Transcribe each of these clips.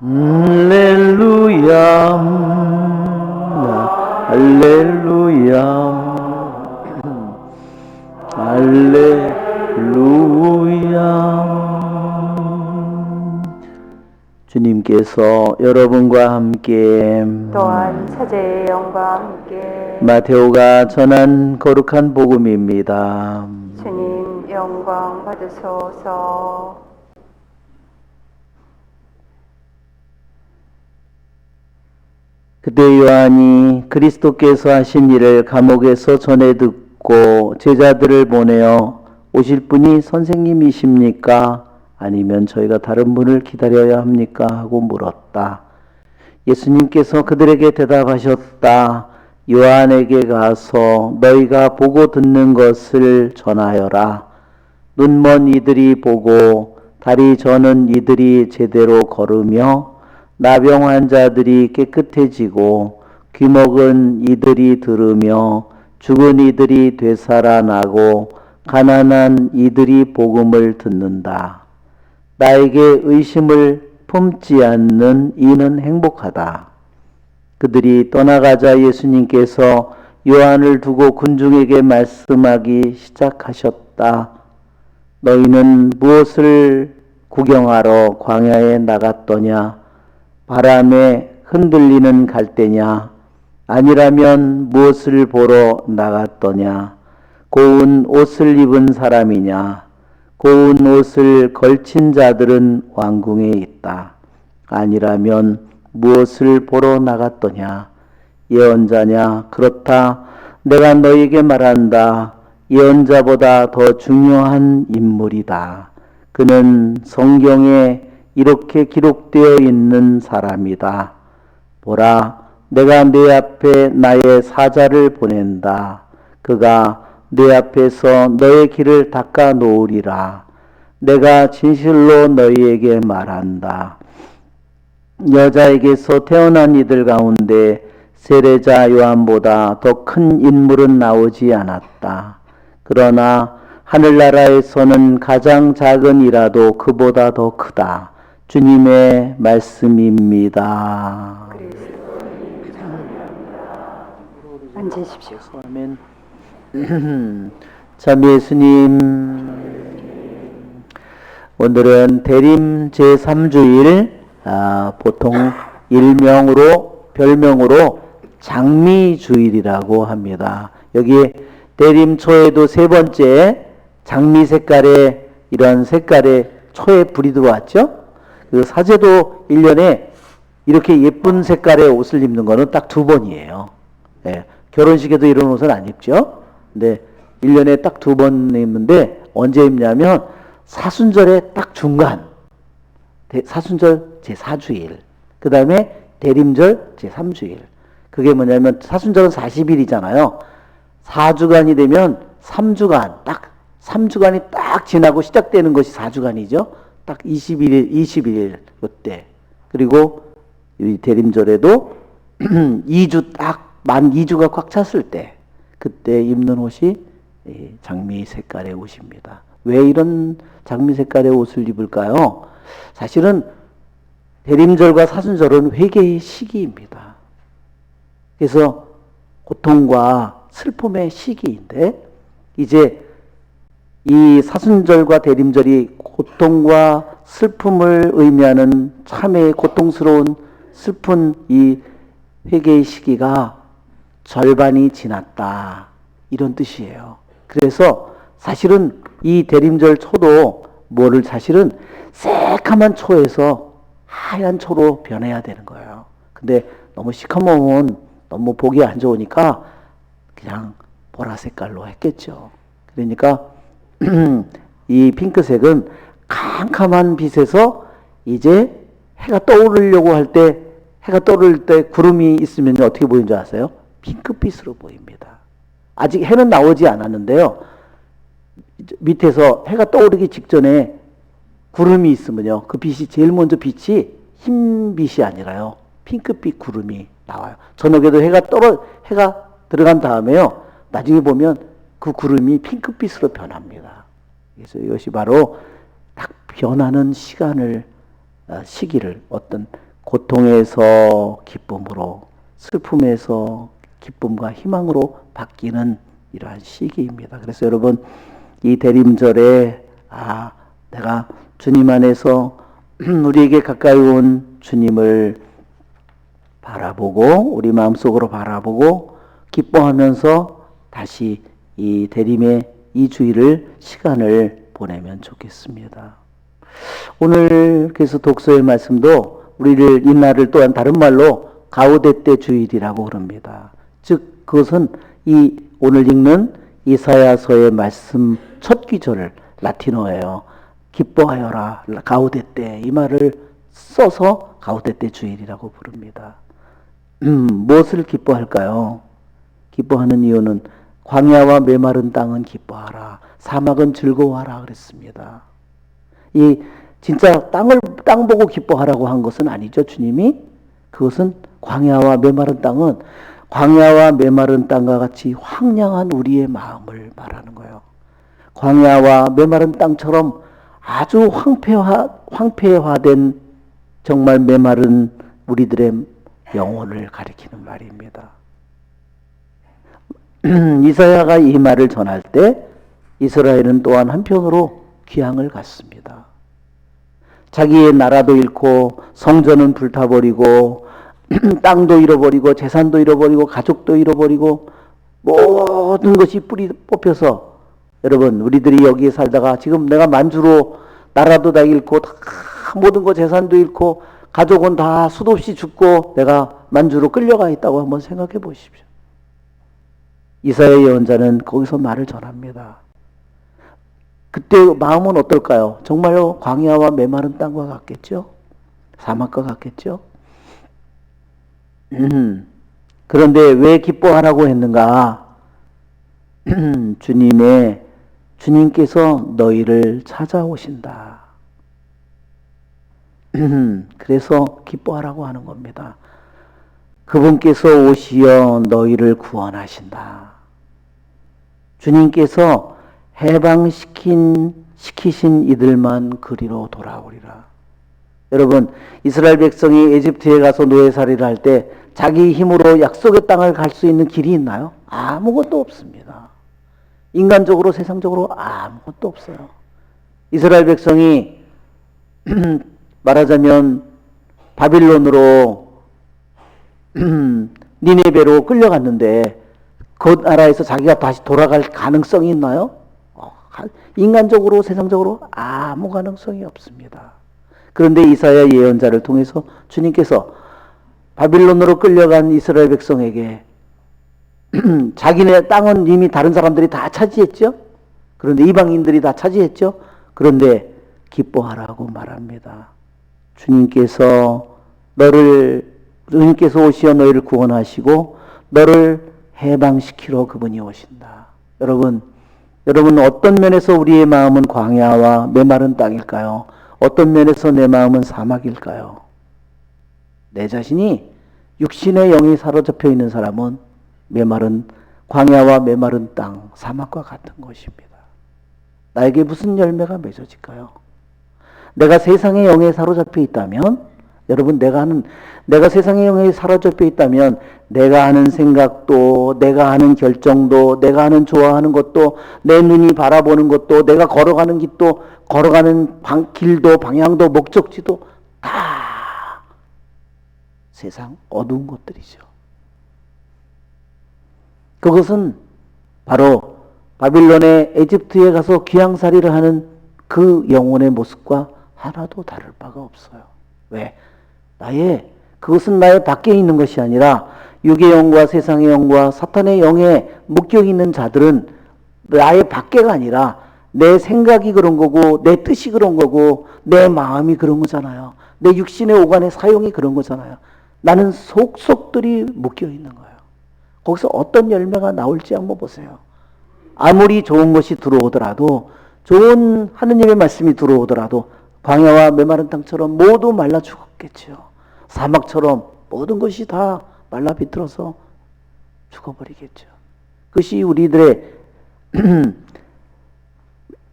할렐루야, 할렐루야, 할렐루야. 주님께서 여러분과 함께 또한 사제의 영과 함께 마테오가 전한 거룩한 복음입니다. 주님 영광 받으소서. 그때 요한이 그리스도께서 하신 일을 감옥에서 전해 듣고 제자들을 보내어 오실 분이 선생님이십니까? 아니면 저희가 다른 분을 기다려야 합니까? 하고 물었다. 예수님께서 그들에게 대답하셨다. 요한에게 가서 너희가 보고 듣는 것을 전하여라. 눈먼 이들이 보고 다리 저는 이들이 제대로 걸으며 나병 환자들이 깨끗해지고 귀먹은 이들이 들으며 죽은 이들이 되살아나고 가난한 이들이 복음을 듣는다. 나에게 의심을 품지 않는 이는 행복하다. 그들이 떠나가자 예수님께서 요한을 두고 군중에게 말씀하기 시작하셨다. 너희는 무엇을 구경하러 광야에 나갔더냐? 바람에 흔들리는 갈대냐? 아니라면 무엇을 보러 나갔더냐? 고운 옷을 입은 사람이냐? 고운 옷을 걸친 자들은 왕궁에 있다. 아니라면 무엇을 보러 나갔더냐? 예언자냐? 그렇다. 내가 너희에게 말한다. 예언자보다 더 중요한 인물이다. 그는 성경에 이렇게 기록되어 있는 사람이다. 보라, 내가 내 앞에 나의 사자를 보낸다. 그가 내 앞에서 너의 길을 닦아 놓으리라. 내가 진실로 너희에게 말한다. 여자에게서 태어난 이들 가운데 세례자 요한보다 더 큰 인물은 나오지 않았다. 그러나 하늘나라에서는 가장 작은 이라도 그보다 더 크다. 주님의 말씀입니다. 앉으십시오. 아멘. 참 예수님, 오늘은 대림 제3주일, 보통 별명으로 장미주일이라고 합니다. 여기 대림초에도 세 번째 장미 색깔의 이런 색깔의 초에 불이 들어왔죠. 그 사제도 1년에 이렇게 예쁜 색깔의 옷을 입는 거는 딱 2번이에요. 예, 결혼식에도 이런 옷은 안 입죠. 근데 1년에 딱 2번 입는데 언제 입냐면 사순절의 딱 중간, 사순절 제4주일, 그 다음에 대림절 제3주일. 그게 뭐냐면 사순절은 40일이잖아요. 4주간이 되면 3주간이 딱 지나고 시작되는 것이 4주간이죠. 딱 21일 요때. 그리고 이 대림절에도 2주 만 2주가 꽉 찼을 때 그때 입는 옷이 장미 색깔의 옷입니다. 왜 이런 장미 색깔의 옷을 입을까요? 사실은 대림절과 사순절은 회개의 시기입니다. 그래서 고통과 슬픔의 시기인데 이제 이 사순절과 대림절이 고통과 슬픔을 의미하는 참의 고통스러운 슬픈 이 회개의 시기가 절반이 지났다. 이런 뜻이에요. 그래서 사실은 이 대림절 초도 사실은 새카만 초에서 하얀 초로 변해야 되는 거예요. 근데 너무 시커먼 너무 보기 안 좋으니까 그냥 보라 색깔로 했겠죠. 그러니까 이 핑크색은 캄캄한 빛에서 이제 해가 떠오르려고 해가 떠오를 때 구름이 있으면 어떻게 보이는 줄 아세요? 핑크빛으로 보입니다. 아직 해는 나오지 않았는데요. 밑에서 해가 떠오르기 직전에 구름이 있으면요. 그 빛이 제일 먼저 빛이 흰빛이 아니라요. 핑크빛 구름이 나와요. 저녁에도 해가 들어간 다음에요. 나중에 보면 그 구름이 핑크빛으로 변합니다. 그래서 이것이 바로 딱 변하는 시기를 어떤 고통에서 기쁨으로, 슬픔에서 기쁨과 희망으로 바뀌는 이러한 시기입니다. 그래서 여러분, 이 대림절에 내가 주님 안에서 우리에게 가까이 온 주님을 바라보고 우리 마음속으로 바라보고 기뻐하면서 다시 이 대림의 이 주일을 시간을 보내면 좋겠습니다. 오늘 그래서 독서의 말씀도 우리를 이날을 또한 다른 말로 가우데떼 주일이라고 그럽니다. 즉 그것은 이 오늘 읽는 이사야서의 말씀 첫 귀절을 라틴어예요. 기뻐하여라 가우데떼 이 말을 써서 가우데떼 주일이라고 부릅니다. 무엇을 기뻐할까요? 기뻐하는 이유는 광야와 메마른 땅은 기뻐하라, 사막은 즐거워하라 그랬습니다. 이 진짜 땅 보고 기뻐하라고 한 것은 아니죠, 주님이. 그것은 광야와 메마른 땅은 광야와 메마른 땅과 같이 황량한 우리의 마음을 말하는 거예요. 광야와 메마른 땅처럼 아주 황폐화된 정말 메마른 우리들의 영혼을 가리키는 말입니다. 이사야가 이 말을 전할 때 이스라엘은 또한 한편으로 귀향을 갔습니다. 자기의 나라도 잃고 성전은 불타버리고 땅도 잃어버리고 재산도 잃어버리고 가족도 잃어버리고 모든 것이 뿌리 뽑혀서 여러분 우리들이 여기에 살다가 지금 내가 만주로 나라도 다 잃고 다 모든 것 재산도 잃고 가족은 다 수도 없이 죽고 내가 만주로 끌려가 있다고 한번 생각해 보십시오. 이사야 예언자는 거기서 말을 전합니다. 그때 마음은 어떨까요? 정말로 광야와 메마른 땅과 같겠죠? 사막과 같겠죠? 그런데 왜 기뻐하라고 했는가? 주님께서 너희를 찾아오신다. 그래서 기뻐하라고 하는 겁니다. 그분께서 오시어 너희를 구원하신다. 주님께서 시키신 이들만 그리로 돌아오리라. 여러분, 이스라엘 백성이 에집트에 가서 노예살이를 할 때 자기 힘으로 약속의 땅을 갈 수 있는 길이 있나요? 아무것도 없습니다. 인간적으로 세상적으로 아무것도 없어요. 이스라엘 백성이 말하자면 바빌론으로 니네베로 끌려갔는데 그 나라에서 자기가 다시 돌아갈 가능성이 있나요? 인간적으로 세상적으로 아무 가능성이 없습니다. 그런데 이사야 예언자를 통해서 주님께서 바빌론으로 끌려간 이스라엘 백성에게 자기네 땅은 이미 다른 사람들이 다 차지했죠. 그런데 이방인들이 다 차지했죠. 그런데 기뻐하라고 말합니다. 주님께서 오시어 너희를 구원하시고 너를 해방시키러 그분이 오신다. 여러분 어떤 면에서 우리의 마음은 광야와 메마른 땅일까요? 어떤 면에서 내 마음은 사막일까요? 내 자신이 육신의 영이 사로잡혀 있는 사람은 광야와 메마른 땅, 사막과 같은 것입니다. 나에게 무슨 열매가 맺어질까요? 내가 세상의 영에 사로잡혀 있다면, 여러분 내가 세상의 영에 사로잡혀 있다면 내가 하는 생각도, 내가 하는 결정도, 내가 하는 좋아하는 것도, 내 눈이 바라보는 것도, 내가 걸어가는 길도, 길도, 방향도, 목적지도 다 세상 어두운 것들이죠. 그것은 바로 바빌론의 에집트에 가서 귀양살이를 하는 그 영혼의 모습과 하나도 다를 바가 없어요. 왜? 그것은 나의 밖에 있는 것이 아니라 육의 영과 세상의 영과 사탄의 영에 묶여 있는 자들은 나의 밖에가 아니라 내 생각이 그런 거고 내 뜻이 그런 거고 내 마음이 그런 거잖아요. 내 육신의 오간의 사용이 그런 거잖아요. 나는 속속들이 묶여 있는 거예요. 거기서 어떤 열매가 나올지 한번 보세요. 아무리 좋은 것이 들어오더라도, 좋은 하느님의 말씀이 들어오더라도 광야와 메마른 땅처럼 모두 말라 죽었겠죠. 사막처럼 모든 것이 다 말라 비틀어서 죽어버리겠죠. 그것이 우리들의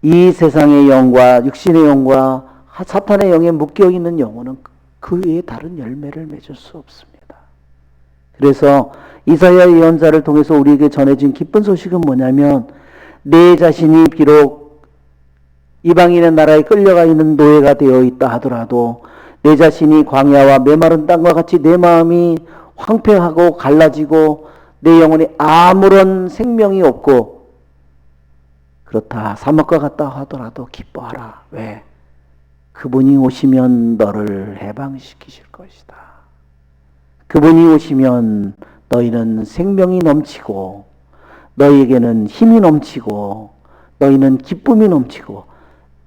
이 세상의 영과 육신의 영과 사탄의 영에 묶여있는 영혼은 그 외에 다른 열매를 맺을 수 없습니다. 그래서 이사야 예언자를 통해서 우리에게 전해진 기쁜 소식은 뭐냐면, 내 자신이 비록 이방인의 나라에 끌려가 있는 노예가 되어 있다 하더라도 내 자신이 광야와 메마른 땅과 같이 내 마음이 황폐하고 갈라지고 내 영혼에 아무런 생명이 없고 그렇다, 사막과 같다 하더라도 기뻐하라. 왜? 그분이 오시면 너를 해방시키실 것이다. 그분이 오시면 너희는 생명이 넘치고 너희에게는 힘이 넘치고 너희는 기쁨이 넘치고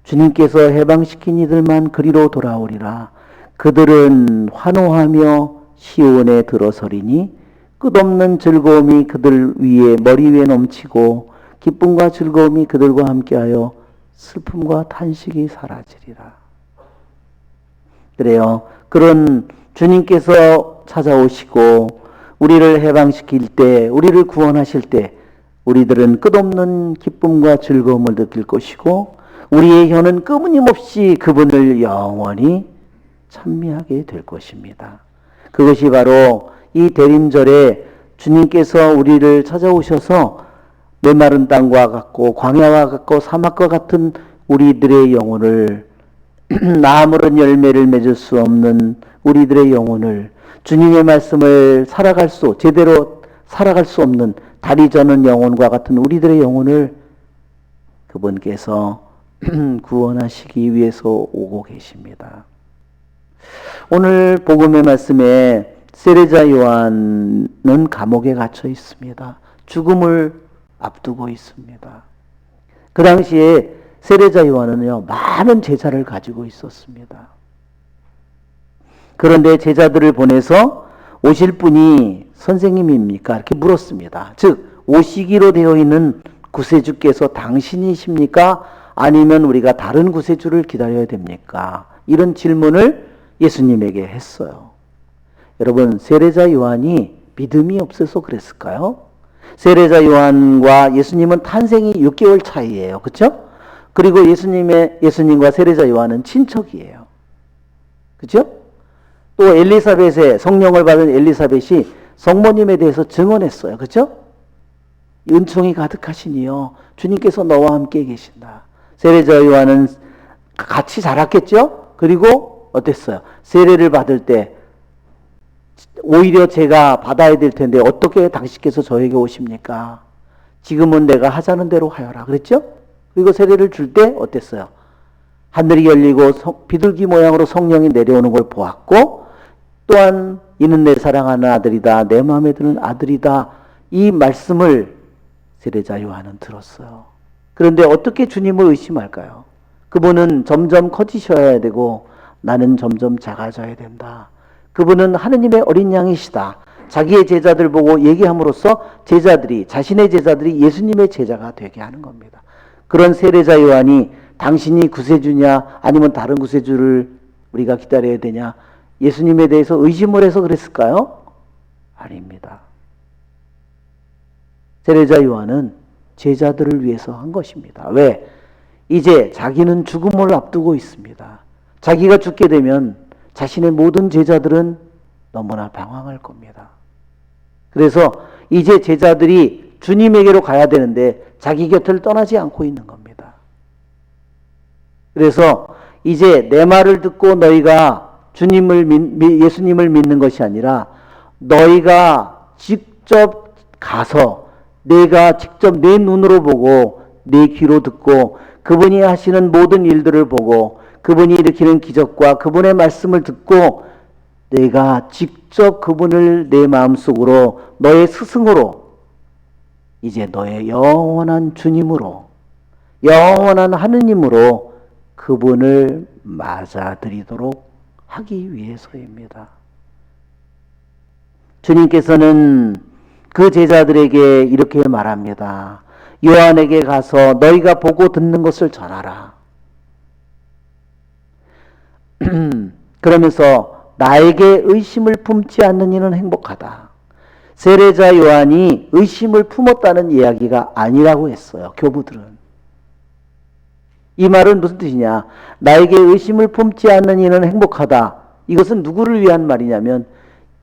주님께서 해방시킨 이들만 그리로 돌아오리라. 그들은 환호하며 시온에 들어서리니 끝없는 즐거움이 그들 위에 머리 위에 넘치고 기쁨과 즐거움이 그들과 함께하여 슬픔과 탄식이 사라지리라. 그래요. 그런 주님께서 찾아오시고 우리를 해방시킬 때, 우리를 구원하실 때 우리들은 끝없는 기쁨과 즐거움을 느낄 것이고 우리의 혀는 끊임없이 그분을 영원히 찬미하게 될 것입니다. 그것이 바로 이 대림절에 주님께서 우리를 찾아오셔서 메마른 땅과 같고 광야와 같고 사막과 같은 우리들의 영혼을 아무런 열매를 맺을 수 없는 우리들의 영혼을 주님의 말씀을 제대로 살아갈 수 없는 다리 저는 영혼과 같은 우리들의 영혼을 그분께서 구원하시기 위해서 오고 계십니다. 오늘 복음의 말씀에 세례자 요한은 감옥에 갇혀 있습니다. 죽음을 앞두고 있습니다. 그 당시에 세례자 요한은요, 많은 제자를 가지고 있었습니다. 그런데 제자들을 보내서 오실 분이 선생님입니까? 이렇게 물었습니다. 즉, 오시기로 되어 있는 구세주께서 당신이십니까? 아니면 우리가 다른 구세주를 기다려야 됩니까? 이런 질문을 예수님에게 했어요. 여러분, 세례자 요한이 믿음이 없어서 그랬을까요? 세례자 요한과 예수님은 탄생이 6개월 차이예요. 그렇죠? 그리고 예수님과 세례자 요한은 친척이에요. 그렇죠? 또 성령을 받은 엘리사벳이 성모님에 대해서 증언했어요. 그렇죠? 은총이 가득하시니요, 주님께서 너와 함께 계신다. 세례자 요한은 같이 자랐겠죠? 그리고 어땠어요? 세례를 받을 때 오히려 제가 받아야 될 텐데 어떻게 당신께서 저에게 오십니까? 지금은 내가 하자는 대로 하여라. 그랬죠? 그리고 세례를 줄 때 어땠어요? 하늘이 열리고 비둘기 모양으로 성령이 내려오는 걸 보았고, 또한 이는 내 사랑하는 아들이다, 내 마음에 드는 아들이다, 이 말씀을 세례자 요한은 들었어요. 그런데 어떻게 주님을 의심할까요? 그분은 점점 커지셔야 되고 나는 점점 작아져야 된다. 그분은 하느님의 어린 양이시다. 자기의 제자들 보고 얘기함으로써 자신의 제자들이 예수님의 제자가 되게 하는 겁니다. 그런 세례자 요한이 당신이 구세주냐 아니면 다른 구세주를 우리가 기다려야 되냐, 예수님에 대해서 의심을 해서 그랬을까요? 아닙니다. 세례자 요한은 제자들을 위해서 한 것입니다. 왜? 이제 자기는 죽음을 앞두고 있습니다. 자기가 죽게 되면 자신의 모든 제자들은 너무나 방황할 겁니다. 그래서 이제 제자들이 주님에게로 가야 되는데 자기 곁을 떠나지 않고 있는 겁니다. 그래서 이제 내 말을 듣고 너희가 예수님을 믿는 것이 아니라 너희가 직접 가서 내가 직접 내 눈으로 보고 내 귀로 듣고 그분이 하시는 모든 일들을 보고 그분이 일으키는 기적과 그분의 말씀을 듣고 내가 직접 그분을 내 마음속으로 너의 스승으로, 이제 너의 영원한 주님으로, 영원한 하느님으로 그분을 맞아들이도록 하기 위해서입니다. 주님께서는 그 제자들에게 이렇게 말합니다. 요한에게 가서 너희가 보고 듣는 것을 전하라. 그러면서 나에게 의심을 품지 않는 이는 행복하다. 세례자 요한이 의심을 품었다는 이야기가 아니라고 했어요. 교부들은. 이 말은 무슨 뜻이냐? 나에게 의심을 품지 않는 이는 행복하다. 이것은 누구를 위한 말이냐면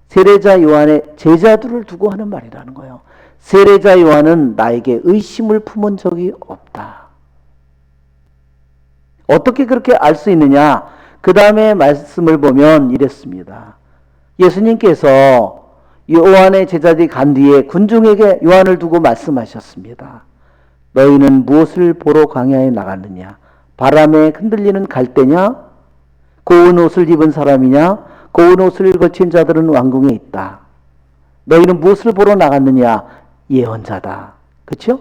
세례자 요한의 제자들을 두고 하는 말이라는 거예요. 세례자 요한은 나에게 의심을 품은 적이 없다. 어떻게 그렇게 알 수 있느냐? 그 다음에 말씀을 보면 이랬습니다. 예수님께서 요한의 제자들이 간 뒤에 군중에게 요한을 두고 말씀하셨습니다. 너희는 무엇을 보러 광야에 나갔느냐? 바람에 흔들리는 갈대냐? 고운 옷을 입은 사람이냐? 고운 옷을 거친 자들은 왕궁에 있다. 너희는 무엇을 보러 나갔느냐? 예언자다. 그렇죠?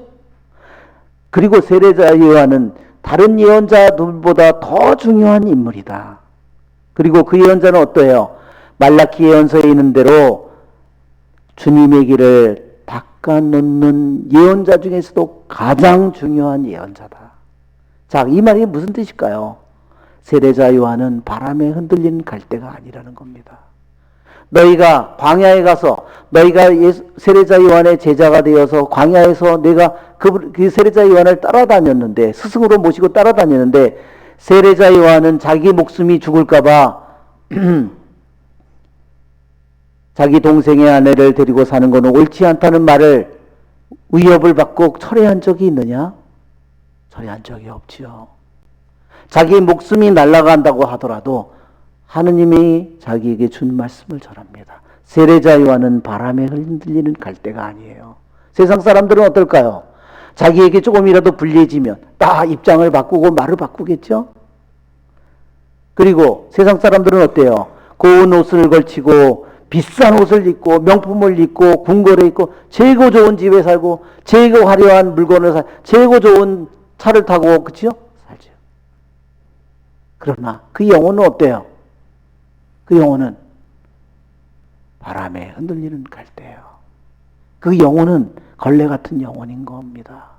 그리고 세례자 요한은 다른 예언자들보다 더 중요한 인물이다. 그리고 그 예언자는 어떠해요? 말라키 예언서에 있는 대로 주님의 길을 닦아놓는 예언자 중에서도 가장 중요한 예언자다. 자, 이 말이 무슨 뜻일까요? 세례자 요한은 바람에 흔들리는 갈대가 아니라는 겁니다. 너희가 광야에 가서 너희가 세례자 요한의 제자가 되어서 광야에서 내가 그 세례자 요한을 따라다녔는데, 스승으로 모시고 따라다녔는데, 세례자 요한은 자기 목숨이 죽을까봐 자기 동생의 아내를 데리고 사는 것은 옳지 않다는 말을 위협을 받고 철회한 적이 있느냐? 철회한 적이 없지요. 자기 목숨이 날아간다고 하더라도 하느님이 자기에게 준 말씀을 전합니다. 세례자 요한은 바람에 흔들리는 갈대가 아니에요. 세상 사람들은 어떨까요? 자기에게 조금이라도 불리해지면 다 입장을 바꾸고 말을 바꾸겠죠? 그리고 세상 사람들은 어때요? 고운 옷을 걸치고 비싼 옷을 입고 명품을 입고 궁궐에 있고 최고 좋은 집에 살고 최고 화려한 물건을 사 최고 좋은 차를 타고 그치요? 살죠. 그러나 그 영혼은 어때요? 그 영혼은 바람에 흔들리는 갈대예요. 그 영혼은 걸레 같은 영혼인 겁니다.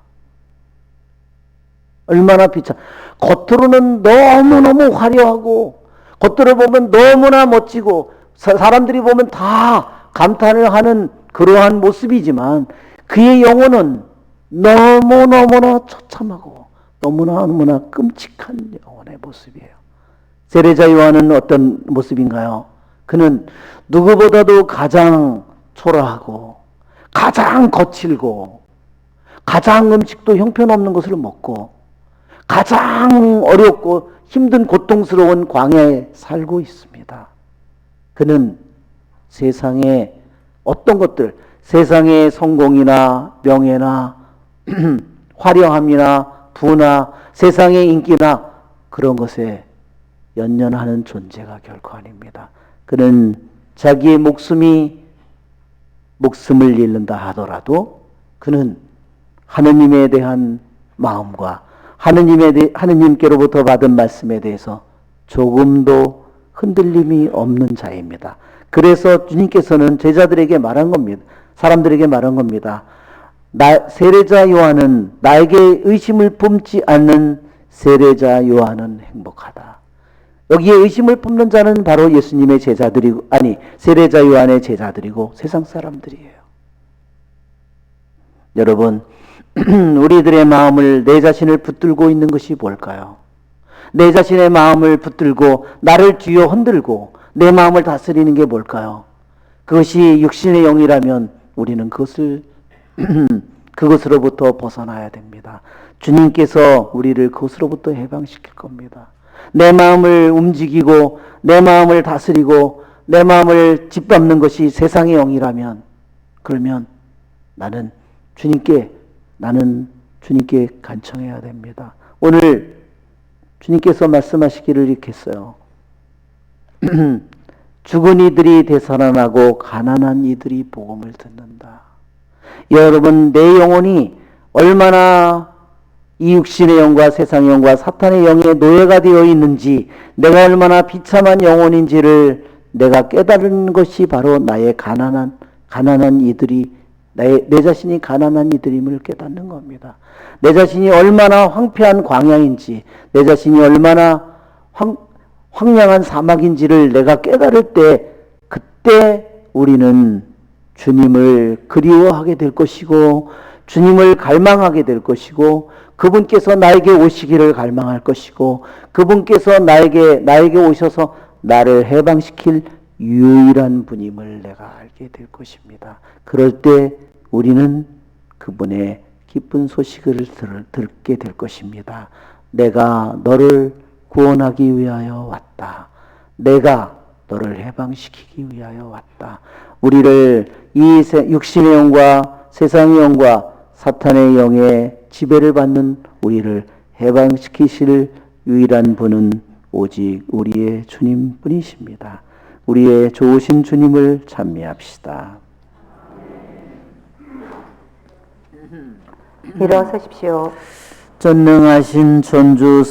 얼마나 비참. 겉으로는 너무너무 화려하고 겉으로 보면 너무나 멋지고 사람들이 보면 다 감탄을 하는 그러한 모습이지만 그의 영혼은 너무너무나 처참하고 너무나 끔찍한 영혼의 모습이에요. 세례자 요한은 어떤 모습인가요? 그는 누구보다도 가장 초라하고 가장 거칠고 가장 음식도 형편없는 것을 먹고 가장 어렵고 힘든 고통스러운 광야에 살고 있습니다. 그는 세상의 어떤 것들, 세상의 성공이나 명예나 화려함이나 부나 세상의 인기나 그런 것에 연연하는 존재가 결코 아닙니다. 그는 자기의 목숨을 잃는다 하더라도 그는 하느님에 대한 마음과 하느님께로부터 받은 말씀에 대해서 조금도 흔들림이 없는 자입니다. 그래서 주님께서는 제자들에게 말한 겁니다. 사람들에게 말한 겁니다. 세례자 요한은 나에게 의심을 품지 않는 세례자 요한은 행복하다. 여기에 의심을 품는 자는 바로 예수님의 제자들이고, 아니 세례자 요한의 제자들이고 세상 사람들이에요. 여러분, 우리들의 마음을 내 자신을 붙들고 있는 것이 뭘까요? 내 자신의 마음을 붙들고 나를 뒤어 흔들고 내 마음을 다스리는 게 뭘까요? 그것이 육신의 영이라면 우리는 그것으로부터 벗어나야 됩니다. 주님께서 우리를 그것으로부터 해방시킬 겁니다. 내 마음을 움직이고 내 마음을 다스리고 내 마음을 짓밟는 것이 세상의 영이라면, 그러면 나는 주님께 간청해야 됩니다. 오늘 주님께서 말씀하시기를 이렇게 했어요. 죽은 이들이 되살아나고 가난한 이들이 복음을 듣는다. 여러분, 내 영혼이 얼마나 이 육신의 영과 세상의 영과 사탄의 영의 노예가 되어 있는지, 내가 얼마나 비참한 영혼인지를 내가 깨달은 것이 바로 나의 가난한 이들이, 내 자신이 가난한 이들임을 깨닫는 겁니다. 내 자신이 얼마나 황폐한 광야인지, 내 자신이 얼마나 황량한 사막인지를 내가 깨달을 때, 그때 우리는 주님을 그리워하게 될 것이고 주님을 갈망하게 될 것이고, 그분께서 나에게 오시기를 갈망할 것이고, 그분께서 나에게 오셔서 나를 해방시킬 유일한 분임을 내가 알게 될 것입니다. 그럴 때 우리는 그분의 기쁜 소식을 듣게 될 것입니다. 내가 너를 구원하기 위하여 왔다. 내가 너를 해방시키기 위하여 왔다. 우리를 이 육신의 영과 세상의 영과 사탄의 영의 지배를 받는 우리를 해방시키실 유일한 분은 오직 우리의 주님뿐이십니다. 우리의 좋으신 주님을 찬미합시다. 일어서십시오. 전능하신 전주